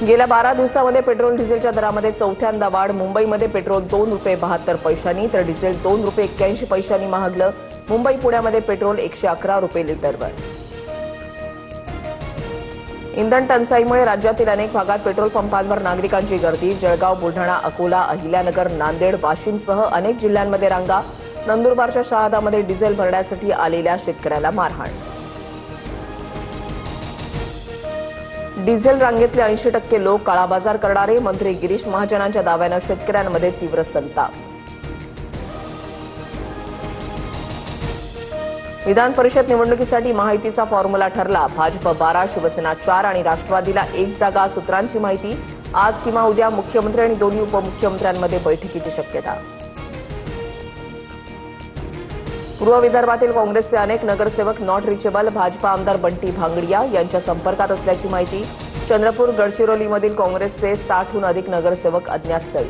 गेल्या 12 दिवसांमध्ये पेट्रोल डिझेलच्या दरामध्ये चौथ्यांदा वाढ। मुंबईमध्ये पेट्रोल ₹2.72 तर डिझेल ₹2.81 महागलं। मुंबई पुण्यामध्ये पेट्रोल ₹111 लिटरवर। इंधन टंचाईमुळे राज्यातील अनेक भागात पेट्रोल पंपांवर नागरिकांची गर्दी। जळगाव, बुलढाणा, अकोला, अहिल्यानगर, नांदेड, वाशिमसह अनेक जिल्ह्यांमध्ये रांगा। नंदुरबारच्या शहादामध्ये डिझेल भरण्यासाठी आलेल्या शेतकऱ्याला मारहाण। डिझेल रांगेतले 80% लोक काळाबाजार करणारे। मंत्री गिरीश महाजनांच्या दाव्यानं शेतकऱ्यांमध्ये तीव्र संताप। विधान परिषद निवडणुकीसाठी महायुतीचा फॉर्म्युला ठरला। भाजप 12, शिवसेना 4 आणि राष्ट्रवादीला 1 जागा। सूत्रांची माहिती, आज किंवा उद्या मुख्यमंत्री आणि दोन्ही उपमुख्यमंत्र्यांमध्ये बैठकीची शक्यता। पूर्व विदर्भातील काँग्रेसचे अनेक नगरसेवक नॉट रिचेबल। भाजपा आमदार बंटी भांगडिया यांच्या संपर्कात असल्याची माहिती। चंद्रपूर, गडचिरोलीमधील काँग्रेसचे 60हून अधिक नगरसेवक अज्ञातस्थळी।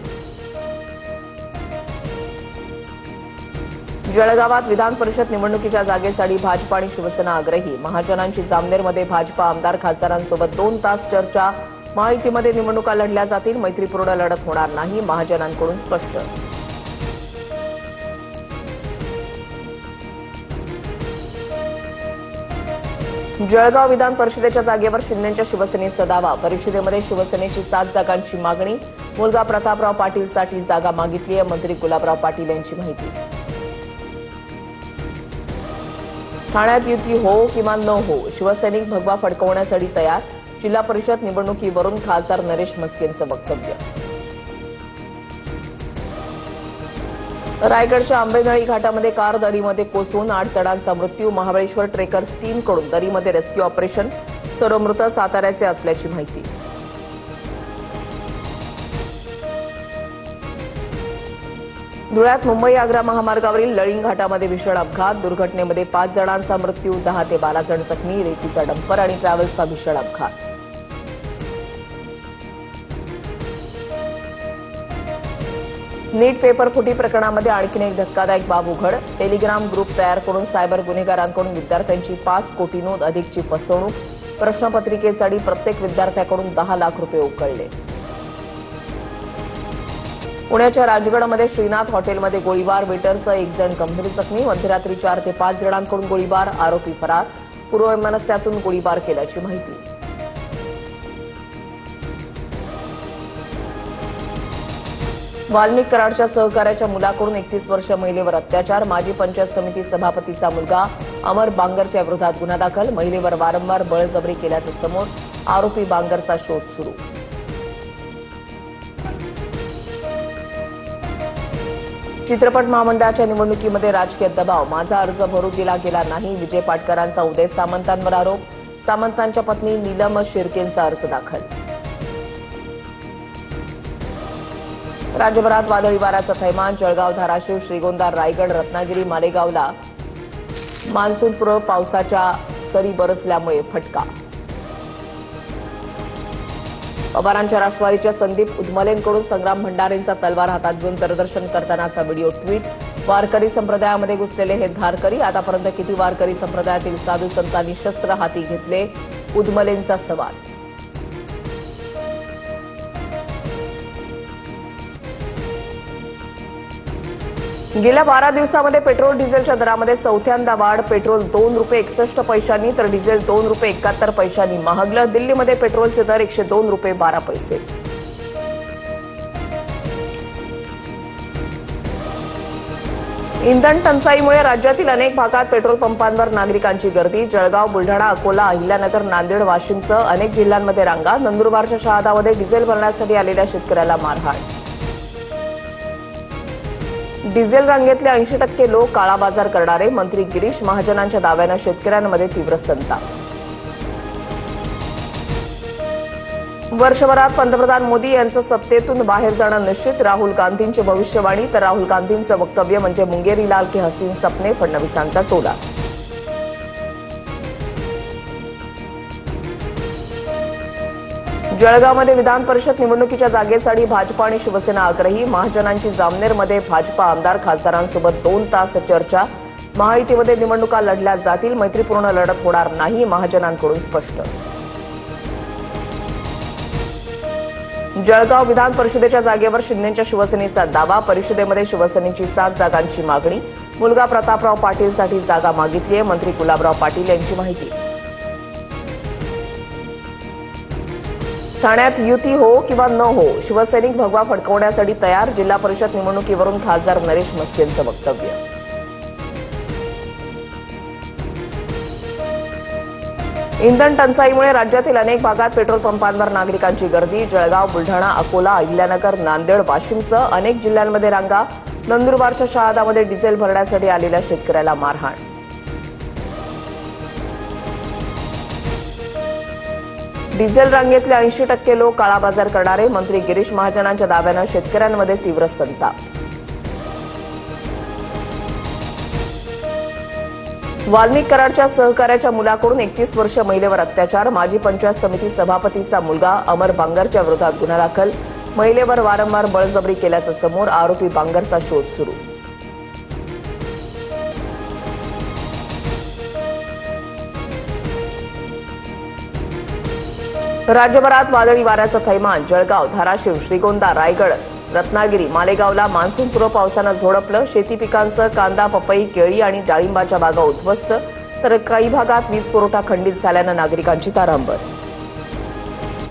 जळगावात विधान परिषद निवडणुकीच्या जागेसाठी भाजप आणि शिवसेना आग्रही। महाजनांची जामनेरमध्ये भाजपा आमदार खासदारांसोबत 2 तास चर्चा। महायुतीमध्ये निवडणुका लढल्या जातील, मैत्रीपूर्ण लढत होणार नाही, महाजनांकडून स्पष्ट। जळगाव विधान परिषदेच्या जागेवर शिंदेच्या शिवसेनेचा दावा। परिषदेमध्ये शिवसेनेची 7 जागांची मागणी। मुलगा प्रतापराव पाटीलसाठी जागा मागितली आहे, मंत्री गुलाबराव पाटील यांची माहिती। ठाण्यात युती हो किंवा न हो, शिवसैनिक भगवा फडकवण्यासाठी तयार। जिल्हा परिषद निवडणुकीवरून खासदार नरेश म्हस्केंचं वक्तव्य। रायगडच्या आंबेनळी घाटामध्ये कार दरीमध्ये कोसळून 8 जणांचा मृत्यू। महाबळेश्वर ट्रेकर्स टीमकडून दरीमध्ये रेस्क्यू ऑपरेशन। सर्व मृत साताऱ्याचे असल्याची माहिती। धुळ्यात मुंबई आग्रा महामार्गावरील लळिंग घाटामध्ये भीषण अपघात। दुर्घटनेमध्ये 5 जणांचा मृत्यू, 10 ते 12 जण जखमी। रेतीचा डंपर आणि ट्रॅव्हल्सचा भीषण अपघात। नीट पेपर फुटी प्रकरणामध्ये आणखी एक धक्कादायक बाब उघड। टेलिग्राम ग्रुप तयार करून सायबर गुन्हेगारांकडून विद्यार्थ्यांची 5 कोटींहून अधिकची फसवणूक। प्रश्नपत्रिकेसाठी प्रत्येक विद्यार्थ्याकडून 10 लाख रुपये उकळले। पुण्याच्या राजगडमध्ये श्रीनाथ हॉटेलमध्ये गोळीबार। वेटरसह 1 जण गंभीर जखमी। मध्यरात्री 4 ते 5 जणांकडून गोळीबार, आरोपी फरार। पूर्व वैमनस्यातून गोळीबार केल्याची माहिती। वाल्मिक कराडच्या सहकार्याच्या मुलाकडून 31 वर्षीय महिलेवर अत्याचार। माजी पंचायत समिती सभापतीचा मुलगा अमर बांगरच्या विरोधात गुन्हा दाखल। महिलेवर वारंवार बळजबरी केल्याचं समोर, आरोपी बांगरचा शोध सुरू। चित्रपट महामंडळाच्या निवडणुकीमध्ये राजकीय दबाव। माझा अर्ज भरू दिला गेला नाही, विजय पाटकरांचा उदय सामंतांवर आरोप। सामंतांच्या पत्नी नीलम शिर्केंचा अर्ज दाखल। राज्यभरात वादळी वाऱ्याचं थैमान। जळगाव, धाराशिव, श्रीगोंदा, रायगड, रत्नागिरी, मालेगावला मान्सूनपूर्व पावसाच्या सरी बरसल्यामुळे फटका। पवारांच्या राष्ट्रवादीच्या संदीप उदमलेंकडून संग्राम भंडारेंचा तलवार हातात घेऊन प्रदर्शन करतानाचा व्हिडिओ ट्विट। वारकरी संप्रदायामध्ये घुसलेले हे धारकरी, आतापर्यंत किती वारकरी संप्रदायातील साधू संतांनी शस्त्र हाती घेतले, उदमलेंचा सवाल। गेल्या 12 दिवसांमध्ये पेट्रोल डिझेलच्या दरामध्ये चौथ्यांदा वाढ। पेट्रोल ₹2.61 तर डिझेल ₹2.71 महागलं। दिल्लीमध्ये पेट्रोलचे दर ₹102.12। इंधन टंचाईमुळे राज्यातील अनेक भागात पेट्रोल पंपांवर नागरिकांची गर्दी। जळगाव, बुलढाणा, अकोला, अहिल्यानगर, नांदेड, वाशिमसह अनेक जिल्ह्यांमध्ये रांगा। नंदुरबारच्या शहादामध्ये डिझेल भरण्यासाठी आलेल्या शेतकऱ्याला मारहाण। डिझेल रांगेतले 80% लोक काळाबाजार करणारे। मंत्री गिरीश महाजनांच्या दाव्यानं शेतकऱ्यांमध्ये तीव्र संताप। वर्षभरात पंतप्रधान मोदी यांचं सत्तेतून बाहेर जाणं निश्चित। राहुल गांधींची भविष्यवाणी तर राहुल गांधींचं वक्तव्य म्हणजे मुंगेरी लाल के हसीन सपने, फडणवीसांचा टोला। जळगावमध्ये विधान परिषद निवडणुकीच्या जागेसाठी भाजप आणि शिवसेना आग्रही। महाजनांची जामनेरमध्ये भाजपा आमदार खासदारांसोबत 2 तास चर्चा। महायुतीमध्ये निवडणुका लढल्या जातील, मैत्रीपूर्ण लढत होणार नाही, महाजनांकडून स्पष्ट। जळगाव विधान परिषदेच्या जागेवर शिंदेच्या शिवसेनेचा दावा. परिषदेमध्ये शिवसेनेची 7 जागांची मागणी. मुलगा प्रतापराव पाटीलसाठी जागा मागितली आहे. मंत्री गुलाबराव पाटील यांची माहिती. ठाण्यात युती हो किंवा न हो, शिवसैनिक भगवा फडकवण्यासाठी तयार. जिल्हा परिषद निवडणुकीवरून खासदार नरेश म्हस्केंचं वक्तव्य. इंधन टंचाईमुळे राज्यातील अनेक भागात पेट्रोल पंपांवर नागरिकांची गर्दी. जळगाव, बुलढाणा, अकोला, अहिल्यानगर, नांदेड, वाशिमसह अनेक जिल्ह्यांमध्ये रांगा. नंदुरबारच्या शहादामध्ये डिझेल भरण्यासाठी आलेल्या शेतकऱ्याला मारहाण. डिझेल रांगेतले 80% लोक काळाबाजार करणारे. मंत्री गिरीश महाजनांच्या दाव्यानं शेतकऱ्यांमध्ये तीव्र संताप. वाल्मिक कराडच्या सहकार्याच्या मुलाकडून 31 वर्षीय महिलेवर अत्याचार. माजी पंचायत समिती सभापतीचा मुलगा अमर बांगरच्या विरोधात गुन्हा दाखल. महिलेवर वारंवार बळजबरी केल्याचं समोर. आरोपी बांगरचा शोध सुरू. राज्यभरात वादळी वाऱ्याचं थैमान. जळगाव, धाराशिव, श्रीगोंदा, रायगड, रत्नागिरी, मालेगावला मान्सूनपूर्व पावसानं झोडपलं. शेती पिकांसह कांदा, पपई, केळी आणि डाळिंबाच्या बागा उद्ध्वस्त. तर काही भागात वीज पुरवठा खंडित झाल्यानं नागरिकांची तारांबळ.